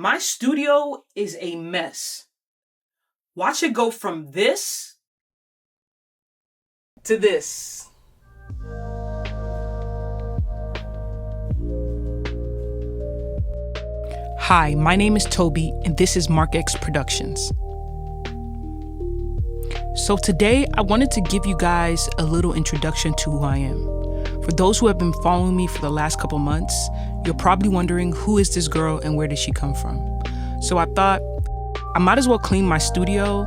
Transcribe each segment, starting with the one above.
My studio is a mess. Watch it go from this to this. Hi, my name is Toby, and this is MarkX Productions. So today, I wanted to give you guys a little introduction to who I am. For those who have been following me for the last couple months, you're probably wondering, who is this girl and where did she come from? So I thought I might as well clean my studio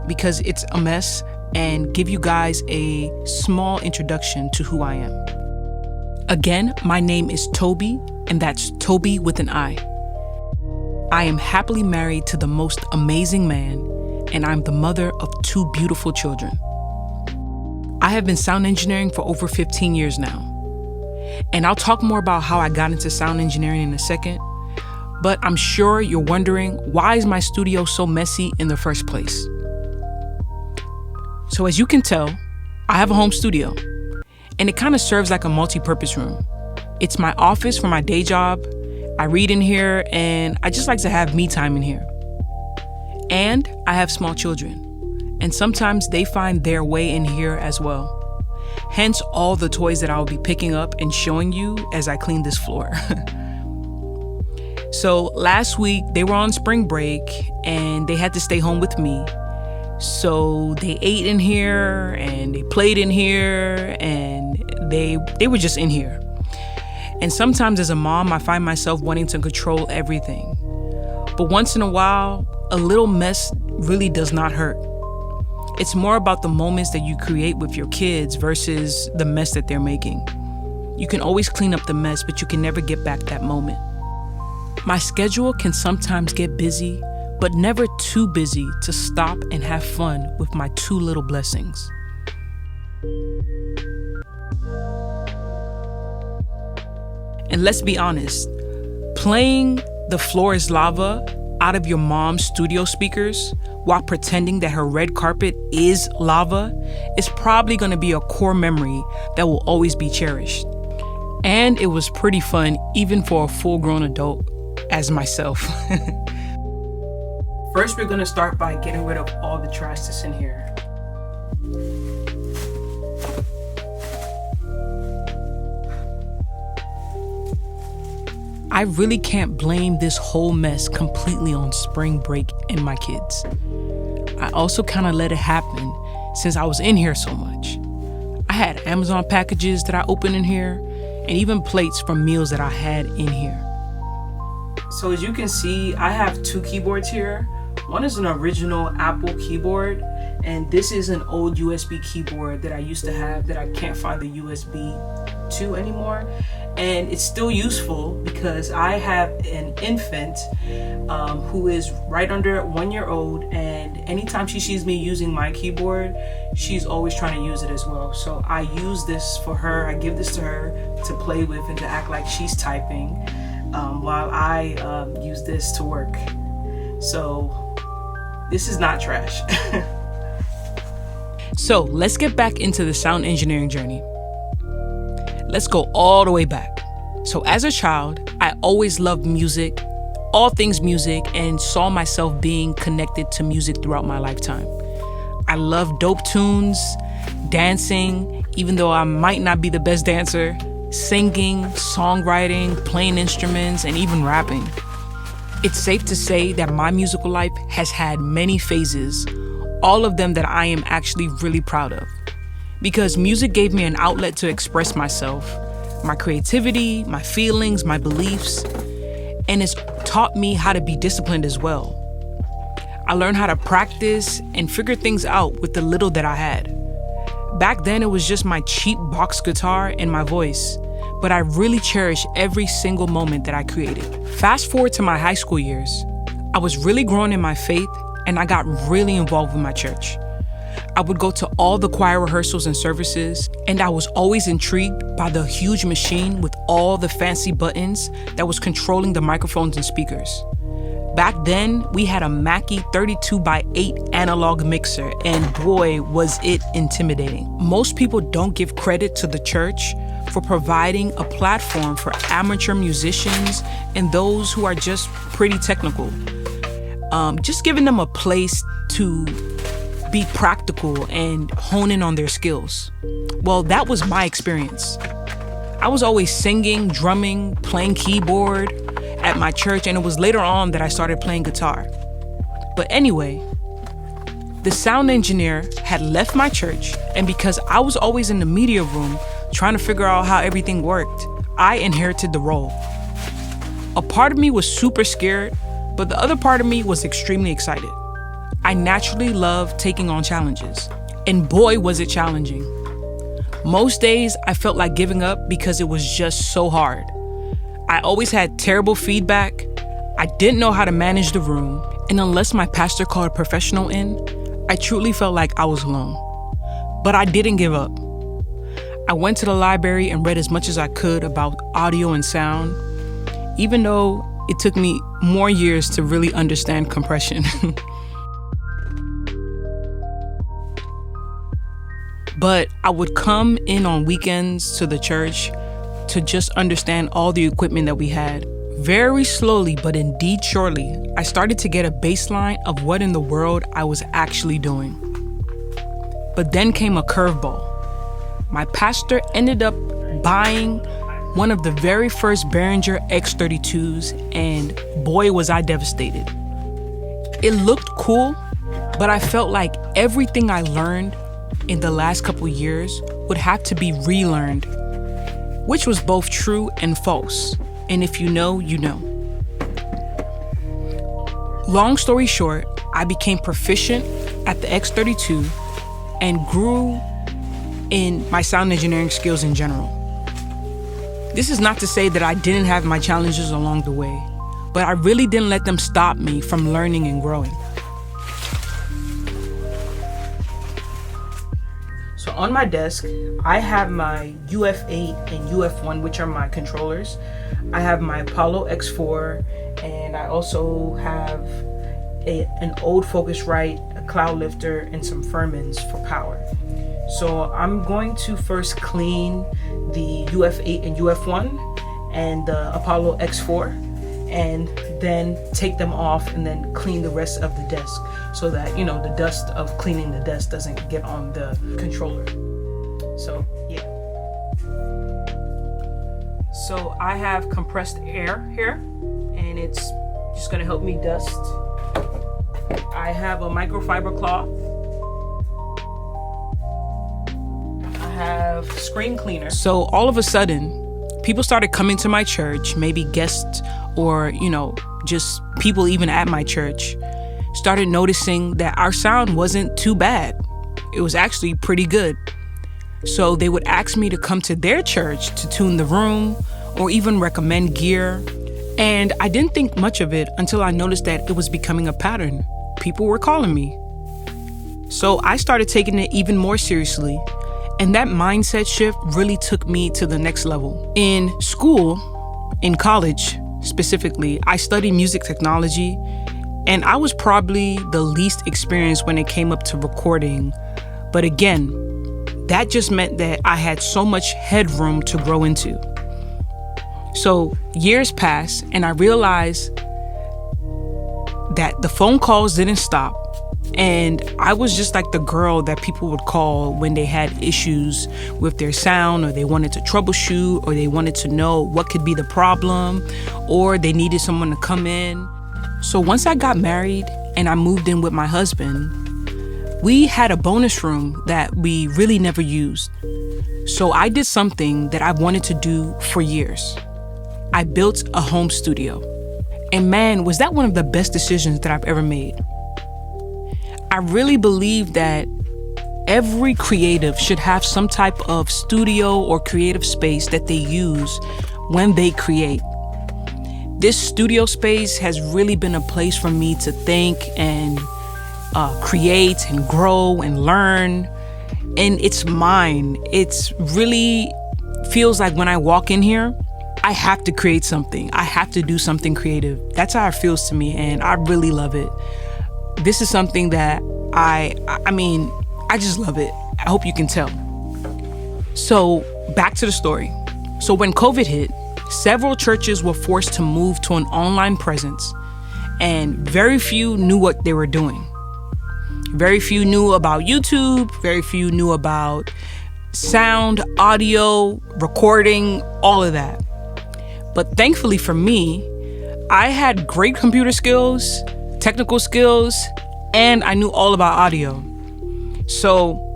because it's a mess and give you guys a small introduction to who I am. Again, my name is Toby, and that's Toby with an I. I am happily married to the most amazing man, and I'm the mother of 2 beautiful children. I have been sound engineering for over 15 years now. And I'll talk more about how I got into sound engineering in a second, but I'm sure you're wondering, why is my studio so messy in the first place? So as you can tell, I have a home studio, and it kind of serves like a multi-purpose room. It's my office for my day job. I read in here, and I just like to have me time in here. And I have small children, and sometimes they find their way in here as well. Hence all the toys that I'll be picking up and showing you as I clean this floor. So last week they were on spring break and they had to stay home with me. So they ate in here and they played in here and they were just in here. And sometimes as a mom, I find myself wanting to control everything. But once in a while, a little mess really does not hurt. It's more about the moments that you create with your kids versus the mess that they're making. You can always clean up the mess, but you can never get back that moment. My schedule can sometimes get busy, but never too busy to stop and have fun with my 2 little blessings. And let's be honest, playing The Floor is Lava out of your mom's studio speakers while pretending that her red carpet is lava is probably going to be a core memory that will always be cherished. And it was pretty fun even for a full-grown adult as myself. First, we're going to start by getting rid of all the trash that's in here. I really can't blame this whole mess completely on spring break and my kids. I also kind of let it happen since I was in here so much. I had Amazon packages that I opened in here and even plates from meals that I had in here. So as you can see, I have 2 keyboards here. One is an original Apple keyboard, and this is an old USB keyboard that I used to have that I can't find the USB to anymore. And it's still useful because I have an infant who is right under 1 year old, and anytime she sees me using my keyboard, she's always trying to use it as well. So I use this for her. I give this to her to play with and to act like she's typing while I use this to work. So this is not trash. So let's get back into the sound engineering journey. Let's go all the way back. So as a child, I always loved music, all things music, and saw myself being connected to music throughout my lifetime. I love dope tunes, dancing, even though I might not be the best dancer, singing, songwriting, playing instruments, and even rapping. It's safe to say that my musical life has had many phases, all of them that I am actually really proud of. Because music gave me an outlet to express myself, my creativity, my feelings, my beliefs, and it's taught me how to be disciplined as well. I learned how to practice and figure things out with the little that I had. Back then, it was just my cheap box guitar and my voice, but I really cherish every single moment that I created. Fast forward to my high school years, I was really growing in my faith, and I got really involved with my church. I would go to all the choir rehearsals and services, and I was always intrigued by the huge machine with all the fancy buttons that was controlling the microphones and speakers. back then we had a Mackie 32x8 analog mixer, and boy, was it intimidating. Most people don't give credit to the church for providing a platform for amateur musicians and those who are just pretty technical. Just giving them a place to be practical and hone in on their skills. Well, that was my experience. I was always singing, drumming, playing keyboard at my church, and it was later on that I started playing guitar. But anyway, the sound engineer had left my church, and because I was always in the media room trying to figure out how everything worked, I inherited the role. A part of me was super scared, but the other part of me was extremely excited. I naturally love taking on challenges, and boy, was it challenging. Most days I felt like giving up because it was just so hard. I always had terrible feedback. I didn't know how to manage the room, and unless my pastor called a professional in, I truly felt like I was alone. But I didn't give up. I went to the library and read as much as I could about audio and sound, even though it took me more years to really understand compression. But I would come in on weekends to the church to just understand all the equipment that we had. Very slowly, but indeed surely, I started to get a baseline of what in the world I was actually doing. But then came a curveball. My pastor ended up buying one of the very first Behringer X32s, and boy was I devastated. It looked cool, but I felt like everything I learned in the last couple years would have to be relearned, which was both true and false. And if you know, you know. Long story short, I became proficient at the X32 and grew in my sound engineering skills in general. This is not to say that I didn't have my challenges along the way, but I really didn't let them stop me from learning and growing. So on my desk, I have my UF8 and UF1, which are my controllers. I have my Apollo X4, and I also have an old Focusrite, a cloud lifter, and some Furmans for power. So I'm going to first clean the UF8 and UF1 and the Apollo X4, and then take them off and then clean the rest of the desk so that, you know, the dust of cleaning the desk doesn't get on the controller. So, yeah. So I have compressed air here, and it's just gonna help me dust. I have a microfiber cloth. I have screen cleaner. So all of a sudden, people started coming to my church, maybe guests or, you know, just people even at my church, started noticing that our sound wasn't too bad. It was actually pretty good. So they would ask me to come to their church to tune the room or even recommend gear. And I didn't think much of it until I noticed that it was becoming a pattern. People were calling me. So I started taking it even more seriously. And that mindset shift really took me to the next level. In school, in college specifically, I studied music technology, and I was probably the least experienced when it came up to recording. But again, that just meant that I had so much headroom to grow into. So years passed, and I realized that the phone calls didn't stop. And I was just like the girl that people would call when they had issues with their sound, or they wanted to troubleshoot, or they wanted to know what could be the problem, or they needed someone to come in. So once I got married and I moved in with my husband, we had a bonus room that we really never used. So I did something that I wanted to do for years. I built a home studio. And man, was that one of the best decisions that I've ever made. I really believe that every creative should have some type of studio or creative space that they use when they create. This studio space has really been a place for me to think and create and grow and learn. And it's mine. It's really feels like when I walk in here, I have to create something. I have to do something creative. That's how it feels to me, and I really love it. This is something that I just love it. I hope you can tell. So back to the story. So when COVID hit, several churches were forced to move to an online presence, and very few knew what they were doing. Very few knew about YouTube, very few knew about sound, audio, recording, all of that. But thankfully for me, I had great computer skills, technical skills, and I knew all about audio. So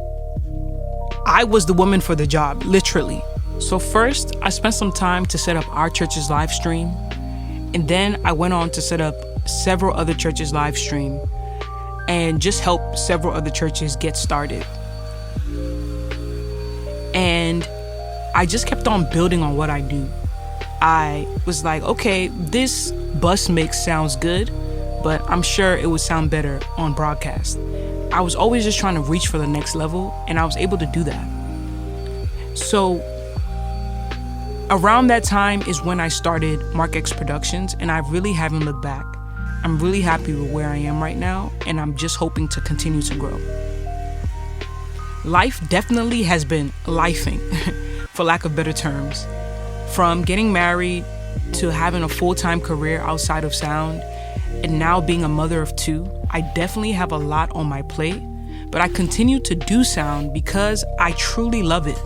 I was the woman for the job, literally. So first, I spent some time to set up our church's live stream, and then I went on to set up several other churches' live stream and just help several other churches get started. And I just kept on building on what I do. I was like, okay, this bus mix sounds good, but I'm sure it would sound better on broadcast. I was always just trying to reach for the next level, and I was able to do that. So around that time is when I started MarkX Productions, and I really haven't looked back. I'm really happy with where I am right now, and I'm just hoping to continue to grow. Life definitely has been lifing, for lack of better terms. From getting married to having a full-time career outside of sound, and now being a mother of two, I definitely have a lot on my plate, but I continue to do sound because I truly love it.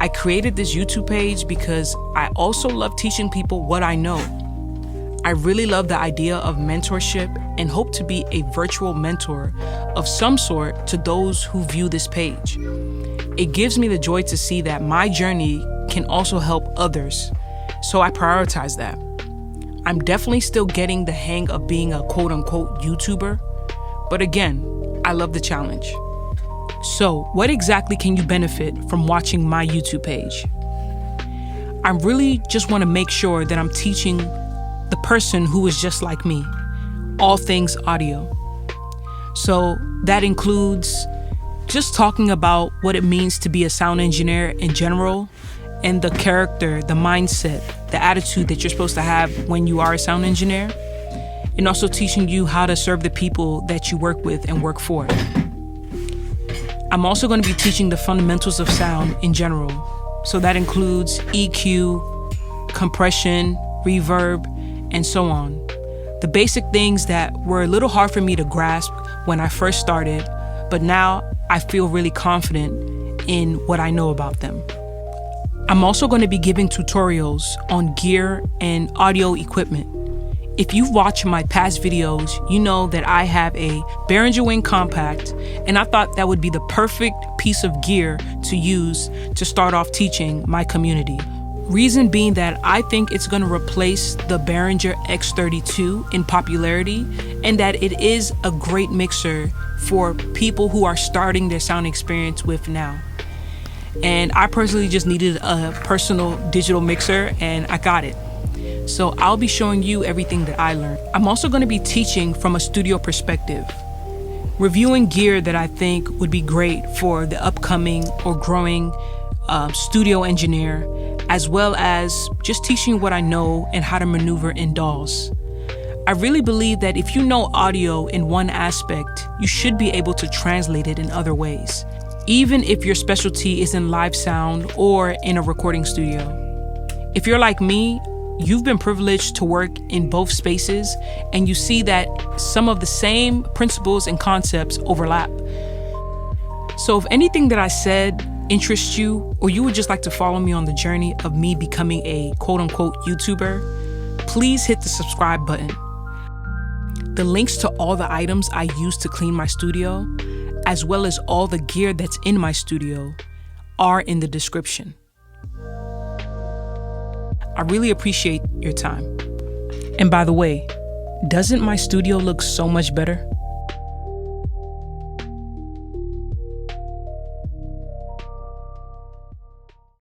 I created this YouTube page because I also love teaching people what I know. I really love the idea of mentorship and hope to be a virtual mentor of some sort to those who view this page. It gives me the joy to see that my journey can also help others, so I prioritize that. I'm definitely still getting the hang of being a quote-unquote YouTuber, but again, I love the challenge. So, what exactly can you benefit from watching my YouTube page? I really just want to make sure that I'm teaching the person who is just like me all things audio. So that includes just talking about what it means to be a sound engineer in general, and the character, the mindset, the attitude that you're supposed to have when you are a sound engineer, and also teaching you how to serve the people that you work with and work for. I'm also going to be teaching the fundamentals of sound in general. So that includes EQ, compression, reverb, and so on. The basic things that were a little hard for me to grasp when I first started, but now I feel really confident in what I know about them. I'm also going to be giving tutorials on gear and audio equipment. If you've watched my past videos, you know that I have a Behringer Wing Compact, and I thought that would be the perfect piece of gear to use to start off teaching my community. Reason being that I think it's going to replace the Behringer X32 in popularity, and that it is a great mixer for people who are starting their sound experience with now. And I personally just needed a personal digital mixer, and I got it. So I'll be showing you everything that I learned. I'm also going to be teaching from a studio perspective, reviewing gear that I think would be great for the upcoming or growing studio engineer, as well as just teaching what I know and how to maneuver in DAWs. I really believe that if you know audio in one aspect, you should be able to translate it in other ways, even if your specialty is in live sound or in a recording studio. If you're like me, you've been privileged to work in both spaces, and you see that some of the same principles and concepts overlap. So if anything that I said interests you, or you would just like to follow me on the journey of me becoming a quote-unquote YouTuber, please hit the subscribe button. The links to all the items I use to clean my studio, as well as all the gear that's in my studio, are in the description. I really appreciate your time. And by the way, doesn't my studio look so much better?